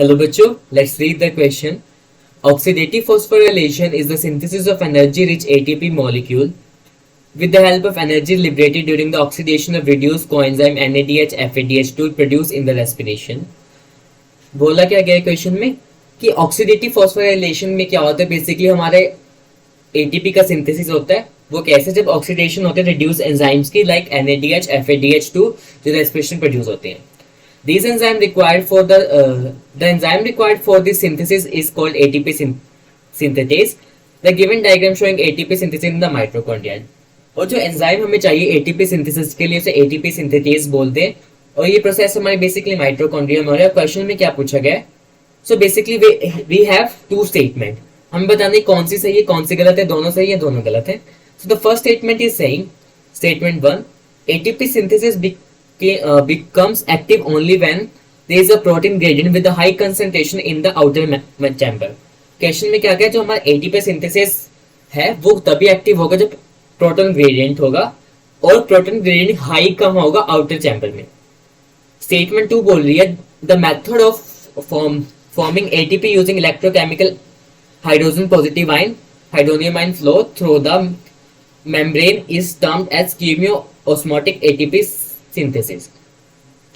Hello बच्चों, let's read the question. Oxidative phosphorylation is the synthesis of energy-rich ATP molecule with the help of energy liberated during the oxidation of reduced coenzyme NADH FADH2 produced in the respiration. बोला क्या गया question में कि oxidative phosphorylation में क्या होता है, basically हमारे एटीपी का सिंथेसिस होता है. वो कैसे, जब ऑक्सीडेशन होते हैं रिड्यूस एंजाइम्स की लाइक NADH FADH2 जो रेस्पिरेशन प्रोड्यूस होते हैं. These enzyme required for the enzyme required for this synthesis is called ATP synthetase. The given diagram showing ATP synthesis in the mitochondria. और जो enzyme हमें चाहिए ATP synthesis के लिए उसे एटीपी सिंथेटेज बोलते हैं. और ये प्रोसेस हमारे बेसिकली माइटोकॉन्ड्रिया में हो रहा है. क्वेश्चन में क्या पूछा गया है? So basically we have two statement. हमें बताने कौन सी सही है कौन सी गलत है. दोनों सही है दोनों गलत है. So the first statement is saying, statement 1, ATP synthesis becomes active only when there is a protein gradient with a high concentration in the outer chamber. Question में क्या क्या, जो हमारा एटीपी सिंथेसिस है वो तभी एक्टिव होगा जब प्रोटॉन ग्रेडियंट होगा और प्रोटॉन ग्रेडियंट हाई कम होगा आउटर चैम्बर में. स्टेटमेंट 2 बोल रही है the method of forming ATP using electrochemical hydrogen positive ion hydronium ion flow through the membrane is termed as chemiosmotic ATP synthesis.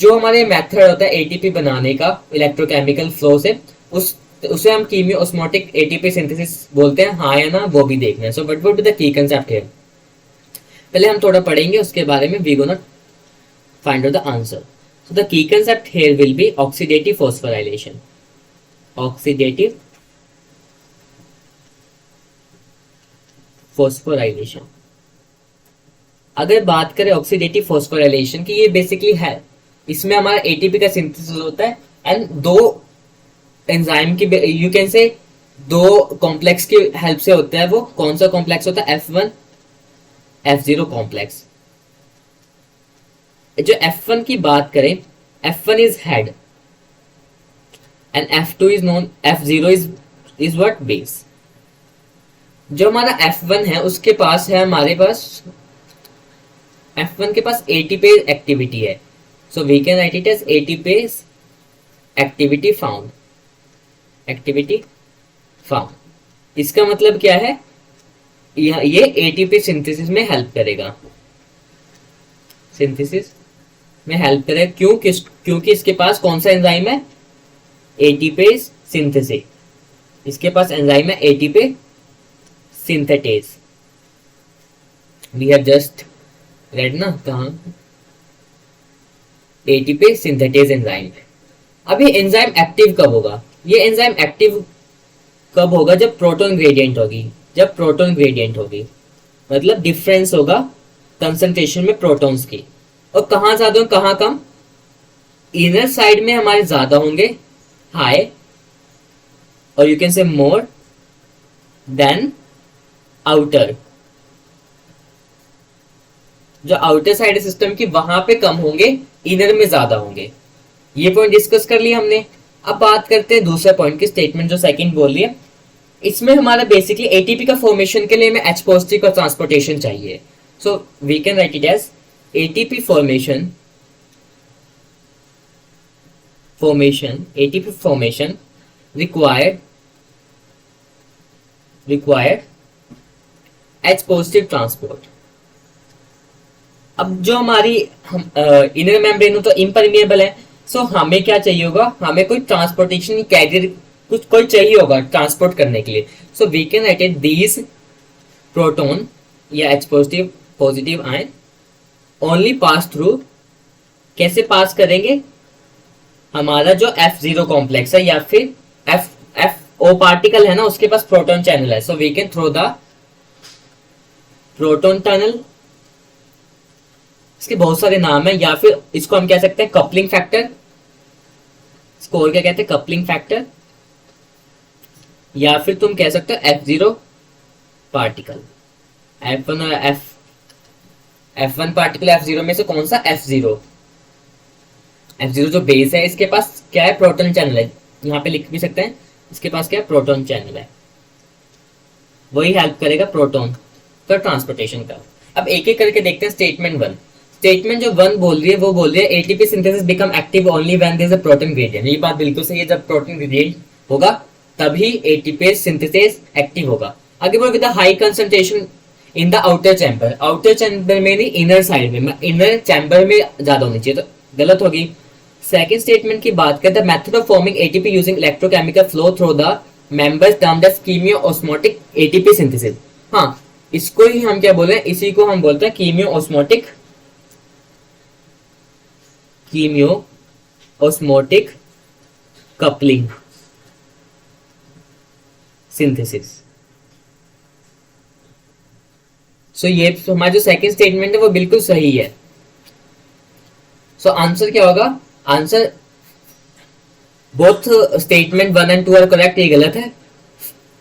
जो हमारे मेथड होता है एटीपी बनाने का इलेक्ट्रोकेमिकल फ्लो से, उसे हम कीमियो-ऑस्मोटिक एटीपी सिंथेसिस बोलते हैं. हाँ या ना वो भी देखना है. So what would be the key concept here. पहले हम थोड़ा पढ़ेंगे उसके बारे में. We gonna find out the answer. So the key concept here will be oxidative phosphorylation. Oxidative phosphorylation. अगर बात करें ऑक्सीडेटिव फॉस्फोराइलेशन की, ये बेसिकली है, इसमें हमारा एटीपी का सिंथेसिस होता है एंड दो एंजाइम की, यू कैन से दो कॉम्प्लेक्स की हेल्प से होता है. वो कौन सा कॉम्प्लेक्स होता है? F1 F0 complex. जो F1 की बात करें, F1 is head and F2 is known, F0 is what? Base. जो हमारा F1 है उसके पास है, हमारे पास F1 के पास एटीपेज एक्टिविटी है. So we can write it as ATPase activity found. Activity found. इसका मतलब क्या है? ये एटीपी सिंथेसिस में हेल्प करेगा. सिंथेसिस में हेल्प करेगा. क्योंकि इसके पास कौन सा एंजाइम है? ATPase synthesis. इसके पास एंजाइम है ATP synthetase. We have just read ना कहा एटीपी सिंथेटेज एंजाइम. अब ये एंजाइम एक्टिव कब होगा? ये एंजाइम एक्टिव कब होगा? जब प्रोटॉन ग्रेडियंट होगी. जब प्रोटॉन ग्रेडियंट होगी मतलब डिफरेंस होगा कंसंट्रेशन में प्रोटॉन्स की. और कहाँ ज्यादा हो कहाँ कम? इनर साइड में हमारे ज्यादा होंगे, हाई, और you can say more than outer. जो आउटर साइड सिस्टम की वहां पे कम होंगे, इनर में ज्यादा होंगे. ये पॉइंट डिस्कस कर लिया हमने. अब बात करते हैं दूसरे पॉइंट की. स्टेटमेंट जो सेकंड बोल रही है, इसमें हमारा बेसिकली एटीपी का फॉर्मेशन के लिए हमें H पॉजिटिव का ट्रांसपोर्टेशन चाहिए. So we can write it as ATP formation ATP formation required H positive transport. अब जो हमारी इनर मेम्ब्रेन तो इम्परमिएबल है. सो हमें क्या चाहिए होगा? हमें कोई ट्रांसपोर्टेशन कैरियर कुछ कोई चाहिए होगा ट्रांसपोर्ट करने के लिए. So we can write it these proton या H positive ion only pass through. कैसे पास करेंगे? हमारा जो F0 कॉम्प्लेक्स है या फिर FO पार्टिकल है ना, उसके पास प्रोटॉन चैनल है. So we can throw the proton tunnel. इसके बहुत सारे नाम है, या फिर इसको हम कह सकते हैं कपलिंग फैक्टर. इसको और क्या कहते हैं? Coupling factor. या फिर तुम कह सकते हो F0 पार्टिकल. F1 और F1 पार्टिकल F0 में से कौन सा? F0 जो बेस है, इसके पास क्या है? प्रोटॉन चैनल है. यहाँ पे लिख भी सकते हैं इसके पास क्या है? प्रोटॉन चैनल है. वही हेल्प करेगा प्रोटॉन का ट्रांसपोर्टेशन का. अब एक एक करके देखते हैं. स्टेटमेंट 1. स्टेटमेंट जो 1 बोल रही है वो बोल रही है ATP synthesis become active only when there is a proton gradient. ये बात बिल्कुल सही है, जब प्रोटॉन ग्रेडियंट होगा तभी एटीपी सिंथेसिस एक्टिव होगा। आगे बढ़ो, with high concentration in the outer chamber, outer chamber में नहीं इनर साइड में, इनर चैम्बर में ज्यादा होनी चाहिए, तो गलत होगी। सेकंड स्टेटमेंट की बात करें, the method of forming ATP using electrochemical flow through the members termed as chemiosmotic ATP synthesis. हाँ, इसको ही हम क्या बोल रहे हैं, इसी को हम बोलते हैं कीमियोओस्मोटिक कपलिंग सिंथेसिस। सो ये हमारा जो सेकंड स्टेटमेंट है वो बिल्कुल सही है। सो आंसर क्या होगा, answer both statement 1 and 2 are correct, ये गलत है।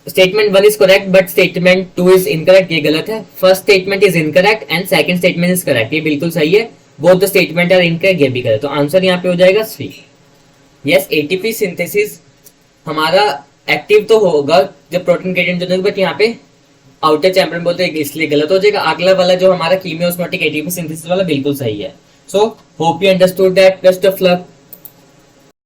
Statement 1 is correct but statement 2 is incorrect, ये गलत है। First statement is incorrect and second statement is correct, ये बिल्कुल सही है। Both the statement are incorrect, ये भी गलत। तो आंसर यहाँ पे हो जाएगा सी। यस, एटीपी सिंथेसिस हमारा एक्टिव तो होगा जब प्रोटीन ग्रेडियंट होगा, बट यहाँ पे आउटर चैम्बर में बोलते हैं इसलिए गलत हो जाएगा। अगला वाला जो हमारा कीमियोस्मोटिक एटीपी सिंथेसिस वाला बिल्कुल सही है। So hope you understood that. Best of luck.